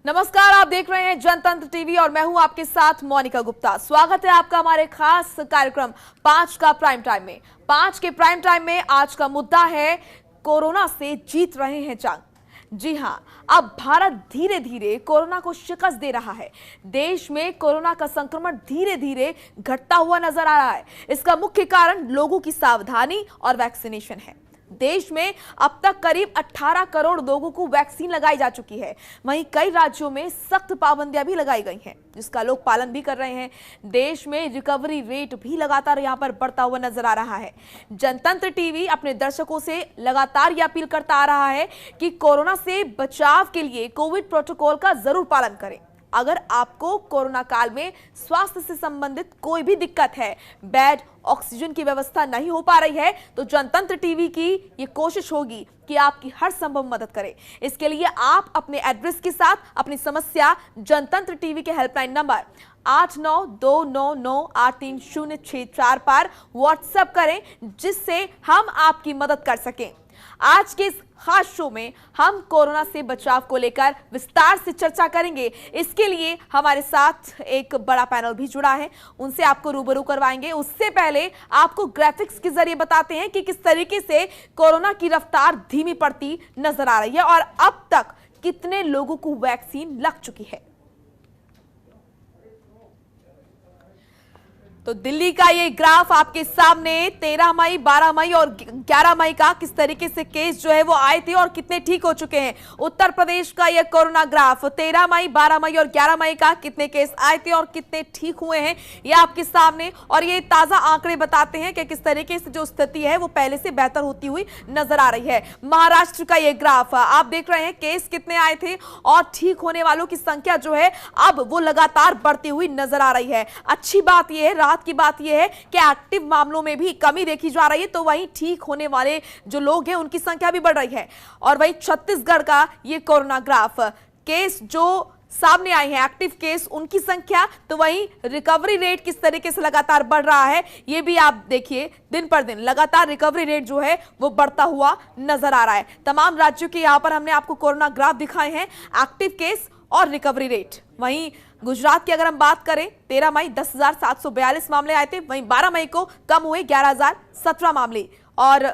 नमस्कार, आप देख रहे हैं जनतंत्र टीवी और मैं हूं आपके साथ मोनिका गुप्ता। स्वागत है आपका हमारे खास कार्यक्रम 5 का प्राइम टाइम में। 5 के प्राइम टाइम में आज का मुद्दा है कोरोना से जीत रहे हैं जंग। जी हां, अब भारत धीरे धीरे कोरोना को शिकस्त दे रहा है। देश में कोरोना का संक्रमण धीरे धीरे घटता हुआ नजर आ रहा है। इसका मुख्य कारण लोगों की सावधानी और वैक्सीनेशन है। देश में अब तक करीब 18 करोड़ लोगों को वैक्सीन लगाई जा चुकी है। वहीं कई राज्यों में सख्त पाबंदियां भी लगाई गई हैं, जिसका लोग पालन भी कर रहे हैं। देश में रिकवरी रेट भी लगातार यहां पर बढ़ता हुआ नजर आ रहा है। जनतंत्र टीवी अपने दर्शकों से लगातार यह अपील करता आ रहा है कि कोरोना से बचाव के लिए कोविड प्रोटोकॉल का जरूर पालन करें। अगर आपको कोरोना काल में स्वास्थ्य से संबंधित कोई भी दिक्कत है, बेड, ऑक्सीजन की व्यवस्था नहीं हो पा रही है, तो जनतंत्र टीवी की ये कोशिश होगी कि आपकी हर संभव मदद करें। इसके लिए आप अपने एड्रेस के साथ अपनी समस्या जनतंत्र टीवी के हेल्पलाइन नंबर 8929983064 पर व्हाट्सएप करें, जिससे हम आपकी मदद कर सकें। आज के इस खास शो में हम कोरोना से बचाव को लेकर विस्तार से चर्चा करेंगे। इसके लिए हमारे साथ एक बड़ा पैनल भी जुड़ा है, उनसे आपको रूबरू करवाएंगे। उससे पहले आपको ग्राफिक्स के जरिए बताते हैं कि किस तरीके से कोरोना की रफ्तार धीमी पड़ती नजर आ रही है और अब तक कितने लोगों को वैक्सीन लग चुकी है। तो दिल्ली का ये ग्राफ आपके सामने 13 मई, 12 मई और 11 मई का किस तरीके से केस जो है वो आए थे और कितने ठीक हो चुके हैं। उत्तर प्रदेश का ये कोरोना ग्राफ 13 मई, 12 मई और 11 मई का कितने केस आए थे और कितने ठीक हुए हैं, ये आपके सामने। और ये ताजा आंकड़े बताते हैं कि किस तरीके से जो स्थिति है वो पहले से बेहतर होती हुई नजर आ रही है। महाराष्ट्र का ये ग्राफ आप देख रहे हैं, केस कितने आए थे और ठीक होने वालों की संख्या जो है अब वो लगातार बढ़ती हुई नजर आ रही है। अच्छी बात यह है, की बात यह है कि एक्टिव मामलों में भी कमी देखी जा रही है, तो वहीं ठीक होने वाले जो लोग हैं उनकी संख्या भी बढ़ रही है। और वहीं छत्तीसगढ़ का ये कोरोना ग्राफ, केस जो सामने आए हैं, एक्टिव केस, उनकी संख्या, तो वहीं रिकवरी रेट किस तरीके से लगातार बढ़ रहा है, ये भी आप देखिए। दिन पर दिन लगातार रिकवरी रेट जो है वो बढ़ता हुआ नजर आ रहा है। तमाम राज्यों के यहां पर हमने आपको कोरोना ग्राफ दिखाए हैं, एक्टिव केस और रिकवरी रेट। वहीं गुजरात की अगर हम बात करें, 13 मई 10,742 मामले आए थे, वहीं 12 मई को कम हुए 11,017 मामले और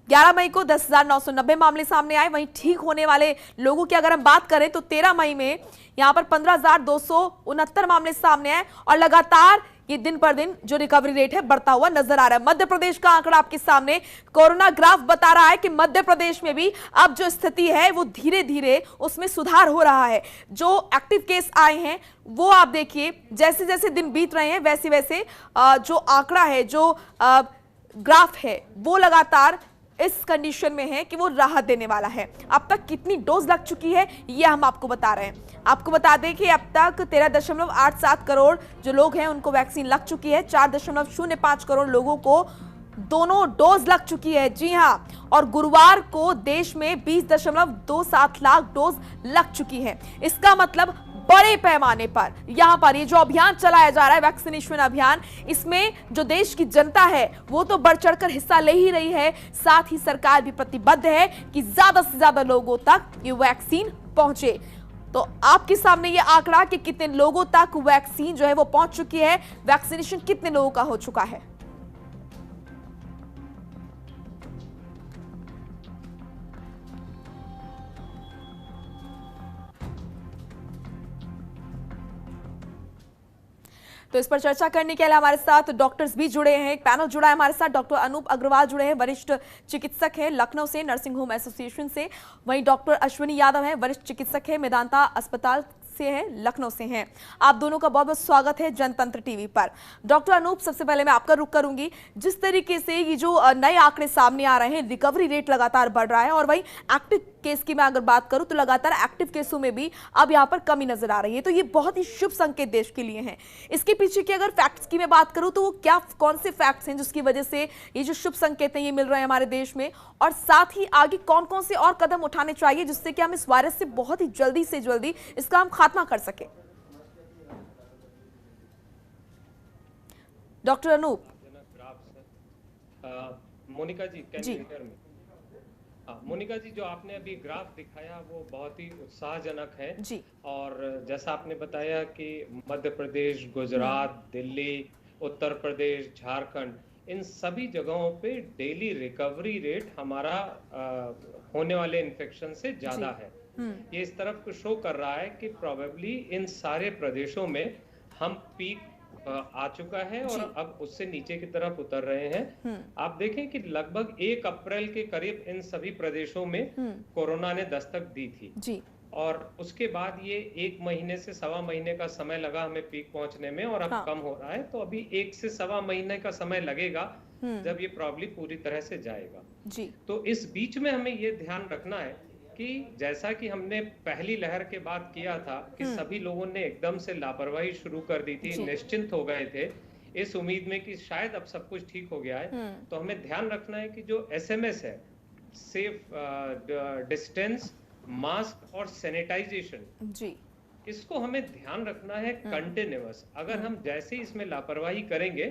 11 मई को 10,990 मामले सामने आए। वहीं ठीक होने वाले लोगों की अगर हम बात करें तो 13 मई में यहां पर 15,269 मामले सामने आए और लगातार ये दिन पर दिन जो रिकवरी रेट है बढ़ता हुआ नजर आ रहा है। मध्य प्रदेश का आंकड़ा आपके सामने, कोरोना ग्राफ बता रहा है कि मध्य प्रदेश में भी अब जो स्थिति है वो धीरे धीरे उसमें सुधार हो रहा है। जो एक्टिव केस आए हैं वो आप देखिए, जैसे जैसे दिन बीत रहे हैं वैसे वैसे जो आंकड़ा है, जो ग्राफ है वो लगातार इस कंडीशन में है कि वो राहत देने वाला है। अब तक कितनी डोज लग चुकी है ये हम आपको बता रहे हैं। आपको बता दें कि अब तक 13.87 करोड़ जो लोग हैं उनको वैक्सीन लग चुकी है। 4.05 करोड़ लोगों को दोनों डोज लग चुकी है। जी हां, और गुरुवार को देश में 20.27 लाख डोज लग चुकी है। इसका मतलब बड़े पैमाने पर यहां पर ये जो अभियान चलाया जा रहा है, वैक्सीनेशन अभियान, इसमें जो देश की जनता है वो तो बढ़ चढ़कर हिस्सा ले ही रही है, साथ ही सरकार भी प्रतिबद्ध है कि ज्यादा से ज्यादा लोगों तक ये वैक्सीन पहुंचे। तो आपके सामने ये आंकड़ा कि कितने लोगों तक वैक्सीन जो है वो पहुंच चुकी है, वैक्सीनेशन कितने लोगों का हो चुका है। तो इस पर चर्चा करने के लिए हमारे साथ डॉक्टर्स भी जुड़े हैं, एक पैनल जुड़ा है हमारे साथ। डॉक्टर अनूप अग्रवाल जुड़े हैं, वरिष्ठ चिकित्सक हैं लखनऊ से, नर्सिंग होम एसोसिएशन से। वहीं डॉक्टर अश्विनी यादव हैं, वरिष्ठ चिकित्सक हैं, मेदांता अस्पताल से हैं, लखनऊ से हैं। आप दोनों का बहुत बहुत स्वागत है जनतंत्र टीवी पर। डॉक्टर अनूप, सबसे पहले मैं आपका रुख करूंगी। जिस तरीके से ये जो नए आंकड़े सामने आ रहे हैं, रिकवरी रेट लगातार बढ़ रहा है और वहीं एक्टिव केस की मैं अगर बात करूं तो लगातार एक्टिव केसों में भी अब यहां पर कमी नजर आ रही है, तो ये बहुत ही शुभ संकेत देश के लिए है। इसके पीछे की अगर फैक्ट्स की मैं बात करूं तो वो क्या, कौन से फैक्ट्स हैं जिसकी वजह से ये जो शुभ संकेत हैं ये मिल रहे हैं हमारे देश में, और साथ ही आगे कौन कौन से और कदम उठाने चाहिए जिससे कि हम इस वायरस से बहुत ही जल्दी से जल्दी इसका हम खात्मा कर सके। Doctor Anup. Monika ji, can you hear me? Monika ji, जो आपने अभी ग्राफ दिखाया वो बहुत ही उत्साहजनक है। जी। और जैसा आपने बताया कि मध्य प्रदेश, गुजरात, दिल्ली, उत्तर प्रदेश, झारखंड, इन सभी जगहों पे डेली रिकवरी रेट हमारा होने वाले इन्फेक्शन से जी। ज़्यादा है। ये इस तरफ को शो कर रहा है कि प्रोबेबली इन सारे प्रदेशों में हम पीक आ चुका है और जी। अब उससे नीचे की तरफ उतर रहे हैं। आप देखें कि लगभग 1 अप्रैल के करीब इन सभी प्रदेशों में कोरोना ने दस्तक दी थी। जी। और उसके बाद ये 1 महीने से सवा महीने का समय लगा हमें पीक पहुंचने में, और अब हाँ। कम हो रहा है। तो अभी 1 से सवा महीने का समय लगेगा जब ये प्रॉब्लम पूरी तरह से जाएगा। जी। तो इस बीच में हमें ये ध्यान रखना है कि जैसा कि हमने पहली लहर के बाद किया था कि सभी लोगों ने एकदम से लापरवाही शुरू कर दी थी, निश्चिंत हो गए थे इस उम्मीद में कि शायद अब सब कुछ ठीक हो गया है। तो हमें ध्यान रखना है कि जो एसएमएस है, सेफ डिस्टेंस, मास्क और सैनिटाइजेशन, जी। इसको हमें ध्यान रखना है कंटिन्यूअस। अगर हम जैसे ही इसमें लापरवाही करेंगे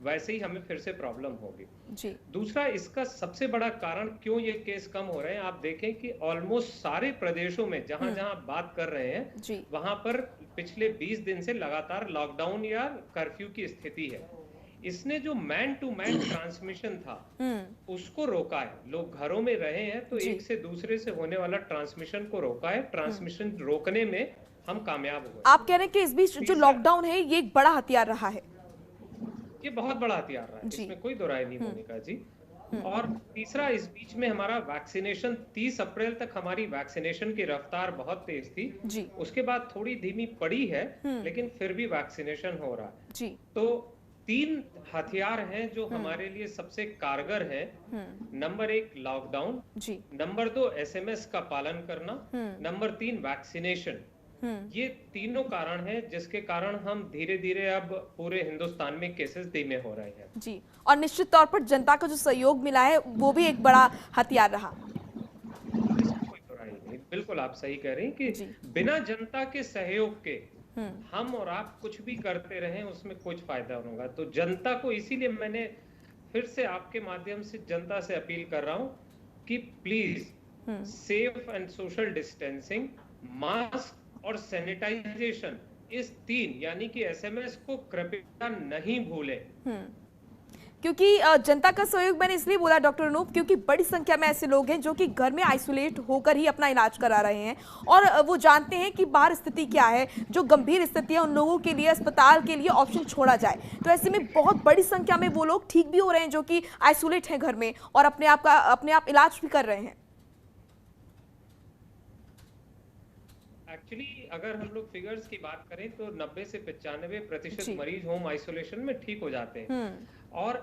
वैसे ही हमें फिर से प्रॉब्लम होगी। जी। दूसरा, इसका सबसे बड़ा कारण क्यों ये केस कम हो रहे हैं, आप देखें कि ऑलमोस्ट सारे प्रदेशों में जहां जहां बात कर रहे हैं वहां पर पिछले 20 दिन से लगातार लॉकडाउन या कर्फ्यू की स्थिति है। इसने जो मैन टू मैन ट्रांसमिशन था उसको रोका है। लोग घरों में रहे हैं तो एक से दूसरे से होने वाला ट्रांसमिशन को रोका है। ट्रांसमिशन रोकने में हम कामयाब हुए। आप कह रहे हैं कि इस बीच जो लॉकडाउन है ये एक बड़ा हथियार रहा है। ये बहुत बड़ा हथियार रहा है, इसमें कोई दो राय नहीं मोनिका जी। और तीसरा, इस बीच में हमारा वैक्सीनेशन 30 अप्रैल तक हमारी वैक्सीनेशन की रफ्तार बहुत तेज थी जी। उसके बाद थोड़ी धीमी पड़ी है, लेकिन फिर भी वैक्सीनेशन हो रहा है जी। तो 3 हथियार हैं जो हमारे लिए सबसे कारगर है। नंबर 1 लॉकडाउन, नंबर 2 एसएमएस का पालन करना, नंबर 3 वैक्सीनेशन। ये तीनों कारण हैं जिसके कारण हम धीरे धीरे अब पूरे हिंदुस्तान में केसेस धीमे हो रहे हैं। जी। और निश्चित तौर पर जनता का जो सहयोग मिला है वो भी एक बड़ा हथियार रहा। कोई बुराई नहीं, बिल्कुल आप सही कह रहे हैं कि बिना जनता के सहयोग के हम और आप कुछ भी करते रहें उसमें कुछ फायदा नहीं होगा। तो जनता को, इसीलिए मैंने फिर से आपके माध्यम से जनता से अपील कर रहा हूं कि please safe and social distancing, mask और सैनिटाइजेशन, इस 3 यानी कि एसएमएस को कृपया नहीं भूलें। क्योंकि जनता का सहयोग मैंने इसलिए बोला डॉक्टर अनूप, क्योंकि बड़ी संख्या में ऐसे लोग हैं जो कि घर में आइसोलेट होकर ही अपना इलाज करा रहे हैं और वो जानते हैं कि बाहर स्थिति क्या है। जो गंभीर स्थिति है उन लोगों के लिए अस्पताल के लिए ऑप्शन छोड़ा जाए, तो ऐसे में बहुत बड़ी संख्या में वो लोग ठीक भी हो रहे हैं जो कि आइसोलेट हैं घर में और अपने आप इलाज भी कर रहे हैं। एक्चुअली अगर हम लोग फिगर्स की बात करें तो 90 से 95% मरीज होम आइसोलेशन में ठीक हो जाते हैं। और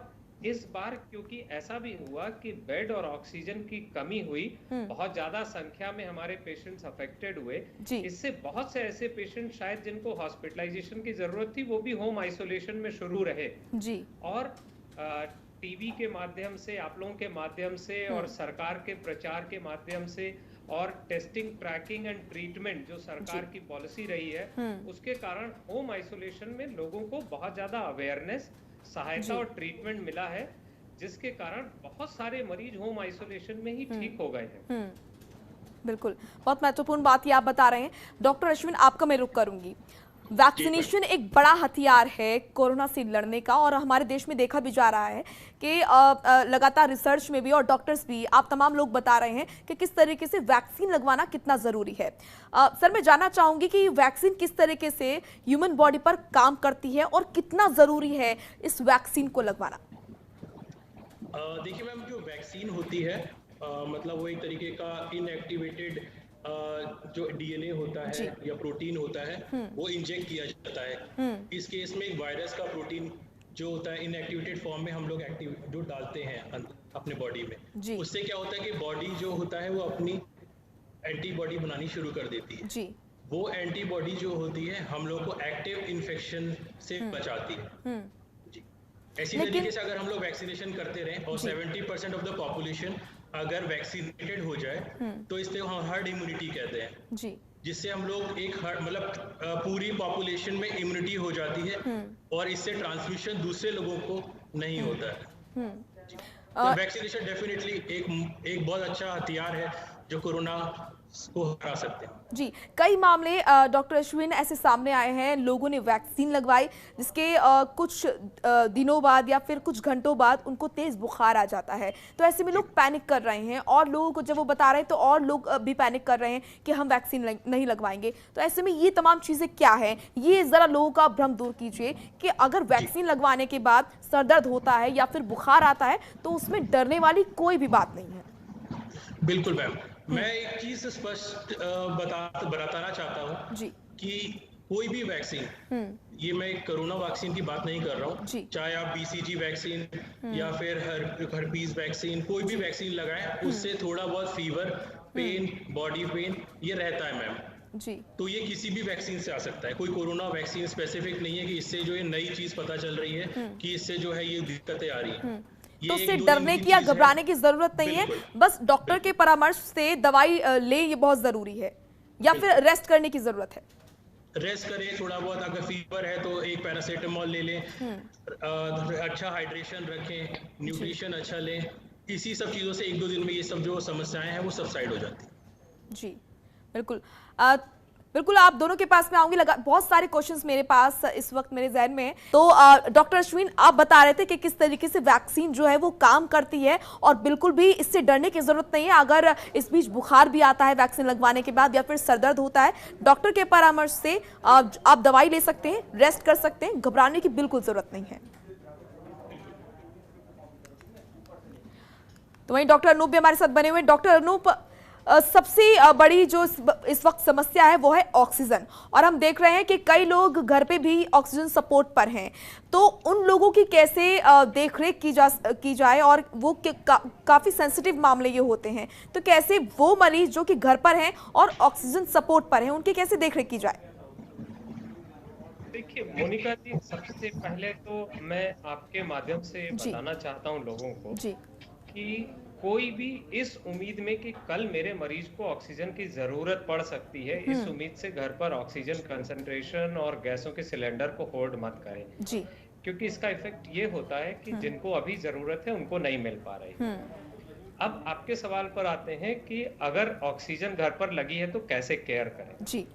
इस बार क्योंकि ऐसा भी हुआ कि बेड और ऑक्सीजन की कमी हुई, बहुत ज्यादा संख्या में हमारे पेशेंट्स अफेक्टेड हुए। इससे बहुत से ऐसे पेशेंट शायद जिनको हॉस्पिटलाइजेशन की जरूरत थी वो भी होम आइसोलेशन में शुरू रहे जी। और टीवी के माध्यम से, आप लोगों के माध्यम से और सरकार के प्रचार के माध्यम से और टेस्टिंग, ट्रैकिंग एंड ट्रीटमेंट जो सरकार की पॉलिसी रही है, उसके कारण होम आइसोलेशन में लोगों को बहुत ज्यादा अवेयरनेस, सहायता और ट्रीटमेंट मिला है, जिसके कारण बहुत सारे मरीज होम आइसोलेशन में ही ठीक हो गए हैं। बिल्कुल, बहुत महत्वपूर्ण बात ये आप बता रहे हैं। डॉक्टर अश्विन, आपका मैं रुख करूंगी। वैक्सीनेशन एक बड़ा हथियार है कोरोना से लड़ने का और हमारे देश में देखा भी जा रहा है कि लगातार रिसर्च में भी और डॉक्टर्स भी, आप तमाम लोग बता रहे हैं कि किस तरीके से वैक्सीन लगवाना कितना ज़रूरी है। सर, मैं जानना चाहूँगी कि वैक्सीन किस तरीके से ह्यूमन बॉडी पर काम करती है और कितना ज़रूरी है इस वैक्सीन को लगवाना। देखिए मैम, जो वैक्सीन होती है मतलब वो एक तरीके का इनएक्टिवेटेड जो डीएनए होता है या प्रोटीन होता है वो इंजेक्ट किया जाता है। इस केस में एक वायरस का प्रोटीन जो होता है इनएक्टिवेटेड फॉर्म में हम लोग एक्टिव जो डालते हैं अपने बॉडी में, उससे क्या होता है कि बॉडी जो होता है वो अपनी एंटीबॉडी बनानी शुरू कर देती है जी। वो एंटीबॉडी जो होती है हम लोग को एक्टिव इन्फेक्शन से बचाती है जी। ऐसी तरीके से अगर हम लोग वैक्सीनेशन करते रहें और 70% ऑफ द पॉपुलेशन अगर वैक्सीनेटेड हो जाए तो इससे हम हर्ड इम्यूनिटी कहते हैं जी, जिससे हम लोग एक मतलब पूरी पॉपुलेशन में इम्यूनिटी हो जाती है और इससे ट्रांसमिशन दूसरे लोगों को नहीं होता है। तो वैक्सीनेशन डेफिनेटली एक बहुत अच्छा हथियार है जो कोरोना को हरा सकते हैं। जी, कई मामले डॉक्टर अश्विन ऐसे सामने आए हैं, लोगों ने वैक्सीन लगवाई जिसके कुछ दिनों बाद या फिर कुछ घंटों बाद उनको तेज बुखार आ जाता है, तो ऐसे में लोग पैनिक कर रहे हैं और लोगों को जब वो बता रहे हैं तो और लोग भी पैनिक कर रहे हैं कि हम वैक्सीन नहीं लगवाएंगे। तो ऐसे में ये तमाम चीज़ें क्या है, ये ज़रा लोगों का भ्रम दूर कीजिए कि अगर वैक्सीन लगवाने के बाद सर दर्द होता है या फिर बुखार आता है तो उसमें डरने वाली कोई भी बात नहीं है। बिल्कुल मैम, मैं एक चीज स्पष्ट बताना चाहता हूँ जी कि कोई भी वैक्सीन, ये मैं कोरोना वैक्सीन की बात नहीं कर रहा हूँ, चाहे आप BCG वैक्सीन या फिर हर्पीज वैक्सीन, कोई भी वैक्सीन लगाएं, उससे थोड़ा बहुत फीवर, पेन, बॉडी पेन ये रहता है मैम। जी, तो ये किसी भी वैक्सीन से आ सकता है, कोई कोरोना वैक्सीन स्पेसिफिक नहीं है कि इससे जो ये नई चीज पता चल रही है कि इससे जो है ये दिक्कतें आ रही है। तो उससे डरने की या घबराने की जरूरत नहीं है, बस डॉक्टर के परामर्श से दवाई ले, ये बहुत जरूरी है, या फिर रेस्ट करने की जरूरत है। रेस्ट करें थोड़ा बहुत, अगर फीवर है तो एक पैरासीटामोल ले लें, अच्छा हाइड्रेशन रखें, न्यूट्रिशन अच्छा लें, इसी सब चीज़ों से 1-2 दिन में ये सब जो समस्याएं हैं वो सबसाइड हो जाती हैं। जी बिल्कुल, बिल्कुल आप दोनों के पास में आऊंगी। बहुत सारे क्वेश्चंस मेरे पास इस वक्त मेरे जहन में है। तो डॉक्टर अश्विन, आप बता रहे थे कि किस तरीके से वैक्सीन जो है वो काम करती है और बिल्कुल भी इससे डरने की जरूरत नहीं है। अगर इस बीच बुखार भी आता है वैक्सीन लगवाने के बाद या फिर सरदर्द होता है, डॉक्टर के परामर्श से आप दवाई ले सकते हैं, रेस्ट कर सकते हैं, घबराने की बिल्कुल जरूरत नहीं है। तो वहीं डॉक्टर अनूप भी हमारे साथ बने हुए। डॉक्टर अनूप, सबसे बड़ी जो इस वक्त समस्या है वो है ऑक्सीजन, और हम देख रहे हैं कि कई लोग घर पे भी ऑक्सीजन सपोर्ट पर हैं, तो उन लोगों की कैसे देखरेख की जाए, और वो काफ़ी सेंसिटिव मामले ये होते हैं, तो कैसे वो मरीज जो कि घर पर हैं और ऑक्सीजन सपोर्ट पर हैं उनकी कैसे देखरेख की जाए? देखिए मोनिका जी, सबसे पहले तो मैं आपके माध्यम से बताना चाहता हूँ लोगों को कि कोई भी इस उम्मीद में कि कल मेरे मरीज को ऑक्सीजन की जरूरत पड़ सकती है, इस उम्मीद से घर पर ऑक्सीजन कंसंट्रेशन और गैसों के सिलेंडर को होल्ड मत करें जी, क्योंकि इसका इफेक्ट ये होता है कि जिनको अभी जरूरत है उनको नहीं मिल पा रही। अब आपके सवाल पर आते हैं कि अगर ऑक्सीजन घर पर लगी है तो कैसे केयर करें जी।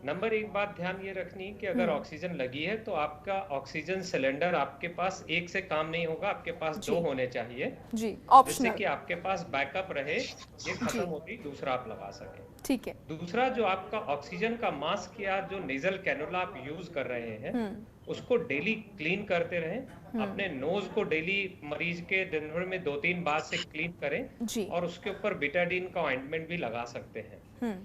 नंबर 1 बात ध्यान ये रखनी कि अगर ऑक्सीजन लगी है तो आपका ऑक्सीजन सिलेंडर आपके पास एक से काम नहीं होगा, आपके पास 2 होने चाहिए जी, जिससे कि आपके पास बैकअप रहे, ये खत्म होती दूसरा आप लगा सके। ठीक है। दूसरा, जो आपका ऑक्सीजन का मास्क या जो नेजल कैनुला आप यूज कर रहे हैं उसको डेली क्लीन करते रहें। अपने नोज को डेली मरीज के दिन भर में 2-3 बार से क्लीन करें और उसके ऊपर बिटाडीन का ऑइंटमेंट भी लगा सकते हैं,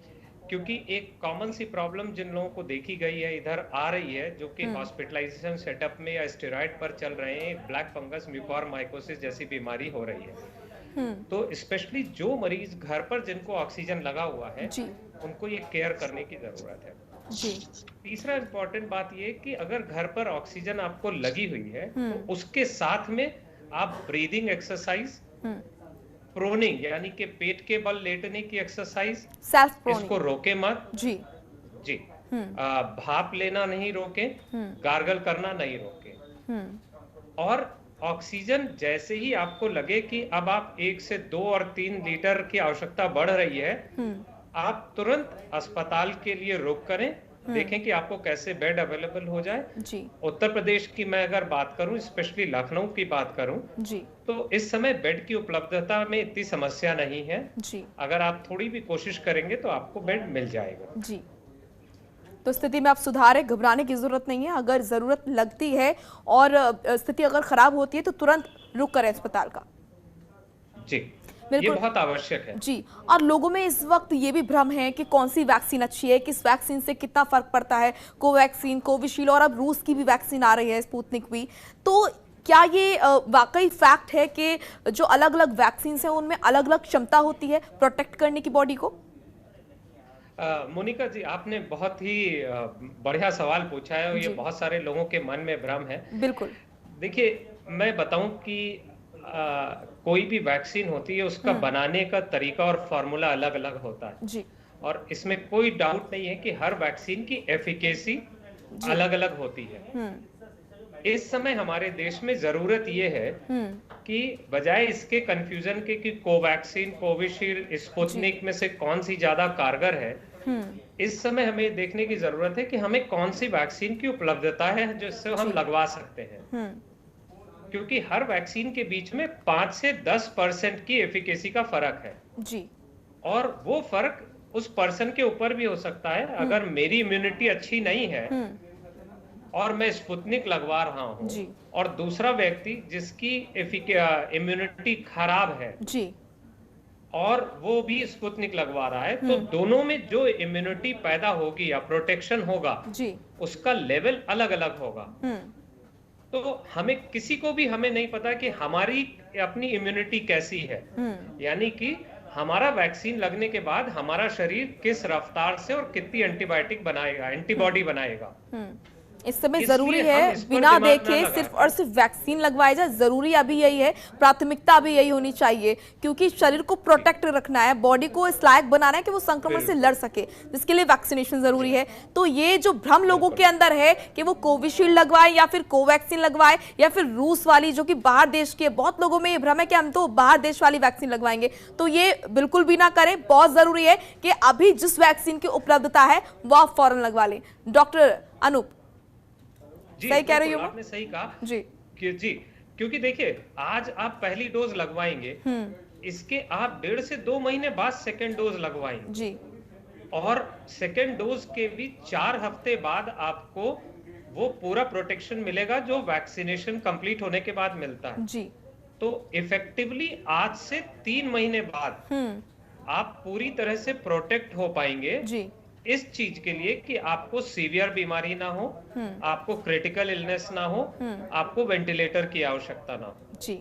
क्योंकि एक कॉमन सी प्रॉब्लम जिन लोगों को देखी गई है इधर आ रही है, जो कि हॉस्पिटलाइजेशन सेटअप में या स्टेरॉइड पर चल रहे हैं, ब्लैक फंगस म्यूकोरमाइकोसिस जैसी बीमारी हो रही है। तो स्पेशली जो मरीज घर पर जिनको ऑक्सीजन लगा हुआ है उनको ये केयर करने की जरूरत है जी। तीसरा इम्पोर्टेंट बात ये कि अगर घर पर ऑक्सीजन आपको लगी हुई है तो उसके साथ में आप ब्रीदिंग एक्सरसाइज, प्रोनिंग यानी कि पेट के बल लेटने की एक्सरसाइज, इसको रोके मत जी जी। भाप लेना नहीं रोके, गार्गल करना नहीं रोके, और ऑक्सीजन जैसे ही आपको लगे कि अब आप 1 से 2 और 3 लीटर की आवश्यकता बढ़ रही है, आप तुरंत अस्पताल के लिए रुक करें, देखें कि आपको कैसे बेड अवेलेबल हो जाए जी। उत्तर प्रदेश की मैं अगर बात करूं, स्पेशली लखनऊ की बात करूं जी, तो इस समय बेड की उपलब्धता में इतनी समस्या नहीं है जी। अगर आप थोड़ी भी कोशिश करेंगे तो आपको बेड मिल जाएगा जी। तो स्थिति में आप सुधार है, घबराने की जरूरत नहीं है। अगर जरूरत लगती है और स्थिति अगर खराब होती है तो तुरंत रुक करें अस्पताल का जी, ये बहुत आवश्यक है जी। और लोगों में इस वक्त ये भी भ्रम है कि कौन सी वैक्सीन अच्छी है, किस वैक्सीन से कितना फर्क पड़ता है, कोवैक्सीन, कोविशील्ड और अब रूस की भी वैक्सीन आ रही है, स्पुतनिक भी। तो क्या ये वाकई फैक्ट है कि जो अलग अलग वैक्सीन हैं उनमें अलग अलग क्षमता होती है प्रोटेक्ट करने की बॉडी को? मोनिका जी, आपने बहुत ही बढ़िया सवाल पूछा है और ये बहुत सारे लोगों के मन में भ्रम है। बिल्कुल। देखिए, मैं बताऊं कि कोई भी वैक्सीन होती है उसका बनाने का तरीका और फॉर्मूला अलग अलग होता है जी। और इसमें कोई डाउट नहीं है कि हर वैक्सीन की एफिकेसी अलग अलग होती है। इस समय हमारे देश में जरूरत ये है कि बजाय इसके कंफ्यूजन के कि कोवैक्सीन, कोविशील्ड, स्पुतनिक में से कौन सी ज्यादा कारगर है, इस समय हमें देखने की जरूरत है कि हमें कौन सी वैक्सीन की उपलब्धता है जिससे हम लगवा सकते हैं। क्योंकि हर वैक्सीन के बीच में 5 से 10% की एफिकेसी का फर्क है जी। और वो फर्क उस पर्सन के ऊपर भी हो सकता है। अगर मेरी इम्यूनिटी अच्छी नहीं है और मैं स्पुतनिक लगवा रहा हूँ और दूसरा व्यक्ति जिसकी इम्यूनिटी खराब है जी और वो भी स्पुतनिक लगवा रहा है, तो दोनों में जो इम्यूनिटी पैदा होगी या प्रोटेक्शन होगा जी, उसका लेवल अलग अलग होगा। तो हमें किसी को भी हमें नहीं पता कि हमारी अपनी इम्यूनिटी कैसी है, यानी कि हमारा वैक्सीन लगने के बाद हमारा शरीर किस रफ्तार से और कितनी एंटीबायोटिक बनाएगा, एंटीबॉडी बनाएगा। इस समय जरूरी है बिना देखे सिर्फ और सिर्फ वैक्सीन लगवाया जाए, जरूरी अभी यही है, प्राथमिकता भी यही होनी चाहिए, क्योंकि शरीर को प्रोटेक्ट रखना है, बॉडी को इस लायक बनाना है कि वो संक्रमण से लड़ सके, जिसके लिए वैक्सीनेशन जरूरी है। तो ये जो भ्रम लोगों के अंदर है कि वो कोविशील्ड लगवाए या फिर कोवैक्सीन लगवाए या फिर रूस वाली जो कि बाहर देश की है, बहुत लोगों में ये भ्रम है कि हम तो बाहर देश वाली वैक्सीन लगवाएंगे, तो ये बिल्कुल भी ना करें। बहुत जरूरी है कि अभी जिस वैक्सीन की उपलब्धता है वो आप फौरन लगवा लें। डॉक्टर अनूप, सही कह रही हूँ? आपने सही कहा जी जी, क्योंकि देखिए आज आप पहली डोज लगवाएंगे, इसके आप 1.5 से 2 महीने बाद सेकेंड डोज लगवाएंगे जी, और सेकेंड डोज के भी 4 हफ्ते बाद आपको वो पूरा प्रोटेक्शन मिलेगा जो वैक्सीनेशन कंप्लीट होने के बाद मिलता है जी। तो इफेक्टिवली आज से 3 महीने बाद आप पूरी तरह से प्रोटेक्ट हो पाएंगे जी, इस चीज के लिए कि आपको सीवियर बीमारी ना हो, आपको क्रिटिकल इलनेस ना हो, आपको वेंटिलेटर की आवश्यकता ना हो जी।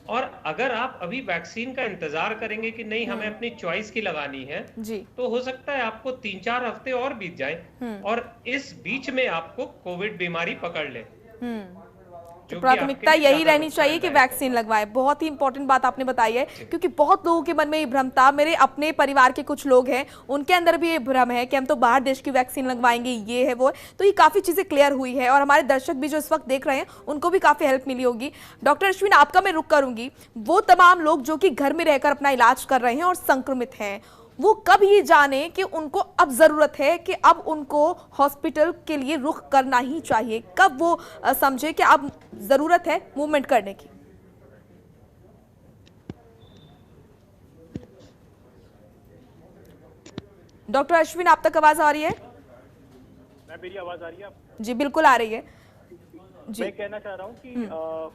और अगर आप अभी वैक्सीन का इंतजार करेंगे कि नहीं हमें अपनी चॉइस की लगानी है जी, तो हो सकता है आपको 3-4 हफ्ते और बीत जाए और इस बीच में आपको कोविड बीमारी पकड़ ले। तो प्राथमिकता यही रहनी चाहिए कि वैक्सीन लगवाएं। बहुत ही इंपॉर्टेंट बात आपने बताई है, क्योंकि बहुत लोगों के मन में ये भ्रम था, मेरे अपने परिवार के कुछ लोग हैं उनके अंदर भी ये भ्रम है कि हम तो बाहर देश की वैक्सीन लगवाएंगे, ये है वो है। तो ये काफी चीजें क्लियर हुई है और हमारे दर्शक भी जो इस वक्त देख रहे हैं उनको भी काफी हेल्प मिली होगी। डॉक्टर अश्विन, आपका मैं रुक करूंगी, वो तमाम लोग जो कि घर में रहकर अपना इलाज कर रहे हैं और संक्रमित हैं, वो कब ये जाने कि उनको अब जरूरत है कि अब उनको हॉस्पिटल के लिए रुख करना ही चाहिए, कब वो समझे कि अब जरूरत है मूवमेंट करने की? डॉक्टर अश्विन, आप तक आवाज आ रही है? मेरी आवाज आ रही है? जी बिल्कुल आ रही है जी। मैं कहना चाह रहा हूँ कि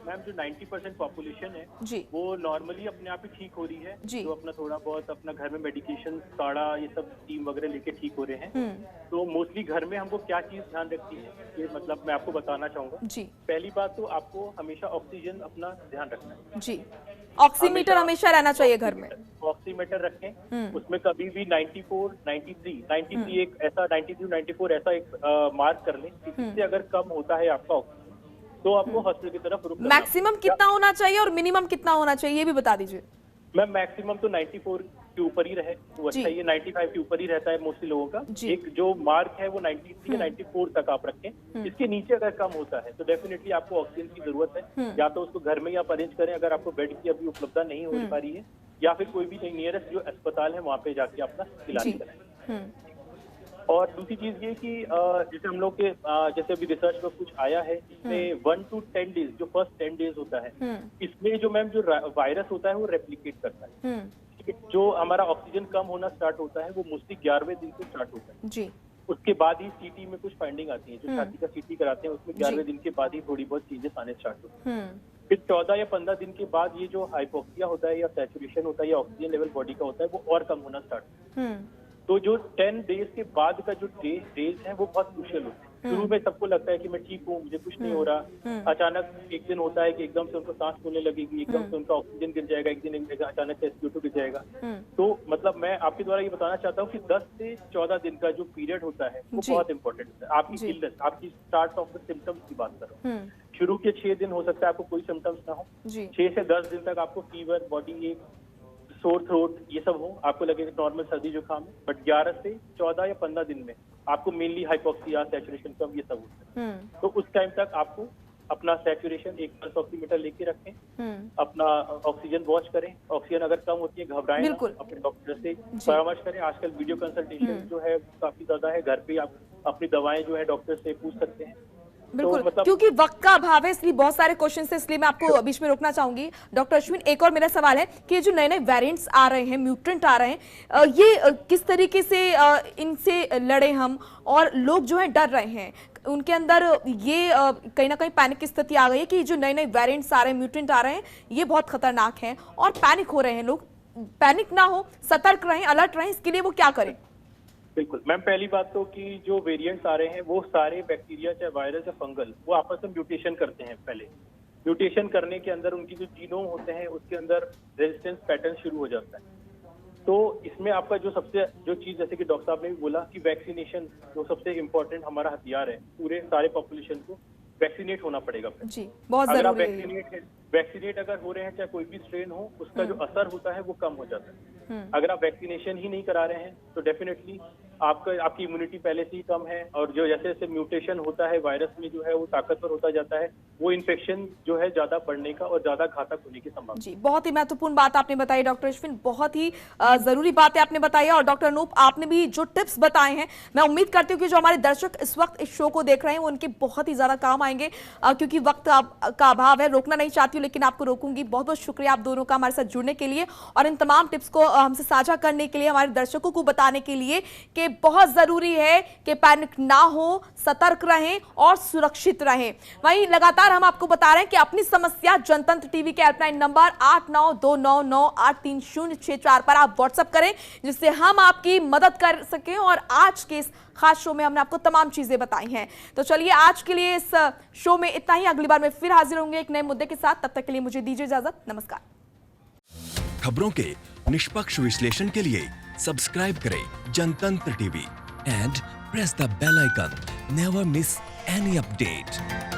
मैम जो 90% पॉपुलेशन है जी, वो नॉर्मली अपने आप ही ठीक हो रही है जी, जो अपना थोड़ा बहुत अपना घर में मेडिकेशन, काढ़ा, ये सब स्टीम वगैरह लेके ठीक हो रहे हैं। तो मोस्टली घर में हमको क्या चीज ध्यान रखती है ये मतलब मैं आपको बताना चाहूंगा जी। पहली बात तो आपको हमेशा ऑक्सीजन अपना ध्यान रखना है जी, ऑक्सीमीटर हमेशा रहना चाहिए घर में। ऑक्सीमीटर रखें, उसमें कभी भी 94, 93 एक ऐसा 93, 94 ऐसा एक मार्क कर लें, इससे अगर कम होता है आपका ऑक्सीजन तो आपको हॉस्पिटल की तरफ रुक करना। मैक्सिमम कितना होना चाहिए और मिनिमम कितना होना चाहिए ये भी बता दीजिए। मैम मैक्सिमम तो 94 के ऊपर ही रहे तो अच्छा, ये 95 के ऊपर ही रहता है मोस्टली लोगों का। एक जो मार्क है वो 93 या 94 तक आप रखें, इसके नीचे अगर कम होता है तो डेफिनेटली आपको ऑक्सीजन की जरूरत है, या तो उसको घर में आप अरेंज करें अगर आपको बेड की अभी उपलब्धता नहीं हो पा रही है, या फिर कोई भी नियरेस्ट जो अस्पताल है वहाँ पे जाके अपना इलाज कराएं। और दूसरी चीज ये कि जैसे हम लोग के जैसे अभी रिसर्च में कुछ आया है, इसमें 1 to 10 डेज जो फर्स्ट 10 डेज होता है इसमें जो मैम जो वायरस होता है वो रेप्लिकेट करता है। जो हमारा ऑक्सीजन कम होना स्टार्ट होता है वो मोस्टली 11वें दिन से स्टार्ट होता है जी। उसके बाद ही सीटी में कुछ फाइंडिंग आती है, जो छाती का सीटी कराते हैं उसमें 11वें दिन के बाद ही थोड़ी बहुत चीजें आने स्टार्ट होती है। फिर 14 या 15 दिन के बाद ये जो हाइपोक्सिया होता है या सैचुरेशन होता है या ऑक्सीजन लेवल बॉडी का होता है वो और कम होना स्टार्ट होता है। तो जो 10 डेज के बाद का जो डेज है वो बहुत क्रूशियल होते हैं। शुरू में सबको लगता है कि मैं ठीक हूँ, मुझे कुछ नहीं हो रहा, अचानक एक दिन होता है कि एकदम से उनको सांस फूलने लगेगी, एकदम से उनका ऑक्सीजन गिर जाएगा, एक दिन अचानक से SpO2 गिर जाएगा। तो मतलब मैं आपके द्वारा ये बताना चाहता हूँ कि 10 से 14 दिन का जो पीरियड होता है वो बहुत इंपॉर्टेंट है। आपकी इलनेस, आपकी स्टार्ट ऑफ द सिम्टम्स की बात करो, शुरू के 6 दिन हो सकता है आपको कोई सिम्टम्स ना हो, 6 से 10 दिन तक आपको फीवर, बॉडी एक, सोर थ्रोट ये सब हो, आपको लगेगा नॉर्मल सर्दी जुकाम है, बट 11 से 14 या 15 दिन में आपको मेनली हाइपोक्सिया, सैचुरेशन कम ये सब होता है। तो उस टाइम तक आपको अपना सैचुरेशन 1 पल्स ऑक्सीमीटर लेके रखें, अपना ऑक्सीजन वॉच करें, ऑक्सीजन अगर कम होती है घबराएं ना, अपने डॉक्टर से परामर्श करें। आजकल वीडियो कंसल्टेशन जो है काफी ज्यादा है, घर पे आप अपनी दवाएं जो है डॉक्टर से पूछ सकते हैं। बिल्कुल, तो क्योंकि वक्त का अभाव है इसलिए बहुत सारे क्वेश्चन है, इसलिए मैं आपको बीच में रोकना चाहूंगी। डॉक्टर अश्विन, एक और मेरा सवाल है कि जो नए नए वेरिएंट्स आ रहे हैं, म्यूटेंट आ रहे हैं, ये किस तरीके से इनसे लड़े हम, और लोग जो है डर रहे हैं, उनके अंदर ये कहीं ना कहीं पैनिक की स्थिति आ गई है कि जो नए नए वेरिएंट्स आ रहे हैं, म्यूटेंट आ रहे हैं, ये बहुत खतरनाक है और पैनिक हो रहे हैं लोग। पैनिक ना हो, सतर्क रहें, अलर्ट रहें, इसके लिए वो क्या करें? बिल्कुल मैम, पहली बात तो कि जो वेरिएंट्स आ रहे हैं वो सारे बैक्टीरिया चाहे वायरस या फंगल वो आपस में म्यूटेशन करते हैं। पहले म्यूटेशन करने के अंदर उनकी जो जीनोम होते हैं उसके अंदर रेजिस्टेंस पैटर्न शुरू हो जाता है। तो इसमें आपका जो चीज जैसे कि डॉक्टर साहब ने भी बोला कि वैक्सीनेशन जो सबसे इम्पोर्टेंट हमारा हथियार है, पूरे सारे पॉपुलेशन को वैक्सीनेट होना पड़ेगा। जी, बहुत अगर आप जरूरी है। वैक्सीनेट अगर हो रहे हैं चाहे कोई भी स्ट्रेन हो, उसका जो असर होता है वो कम हो जाता है। अगर आप वैक्सीनेशन ही नहीं करा रहे हैं तो डेफिनेटली आपकी इम्यूनिटी पहले से ही कम है, और जो जैसे जैसे म्यूटेशन होता है वायरस में जो है वो ताकतवर होता जाता है, वो इन्फेक्शन जो है ज्यादा बढ़ने का और ज्यादा घातक होने की संभावना। जी, बहुत ही महत्वपूर्ण बात आपने बताई डॉक्टर अश्विन, बहुत ही जरूरी बातें आपने बताई। और डॉक्टर अनूप, आपने भी जो टिप्स बताए हैं, मैं उम्मीद करती हूँ कि जो हमारे दर्शक इस वक्त इस शो को देख रहे हैं वो उनके बहुत ही ज्यादा काम आएंगे, क्योंकि वक्त का अभाव है। रोकना नहीं चाहती हूँ लेकिन आपको रोकूंगी। बहुत बहुत शुक्रिया आप दोनों का हमारे साथ जुड़ने के लिए और इन तमाम टिप्स को हमसे साझा करने के लिए, हमारे दर्शकों को बताने के लिए कि बहुत जरूरी है कि पैनिक ना हो, सतर्क रहें और सुरक्षित रहें। वहीं लगातार हम आपको बता रहे हैं कि अपनी समस्या जनतंत्र टीवी के हेल्पलाइन नंबर 8929983064 पर आप व्हाट्सएप करें, जिससे हम आपकी मदद कर सकें। और आज के इस खास शो में हमने आपको तमाम चीजें बताई हैं। तो चलिए, आज के लिए इस शो में इतना ही। अगली बार मैं फिर हाजिर होंगे एक नए मुद्दे के साथ। तब तक के लिए मुझे दीजिए इजाजत। नमस्कार। खबरों के निष्पक्ष विश्लेषण के लिए सब्सक्राइब करें Jantantra TV and press the bell icon. Never miss any update.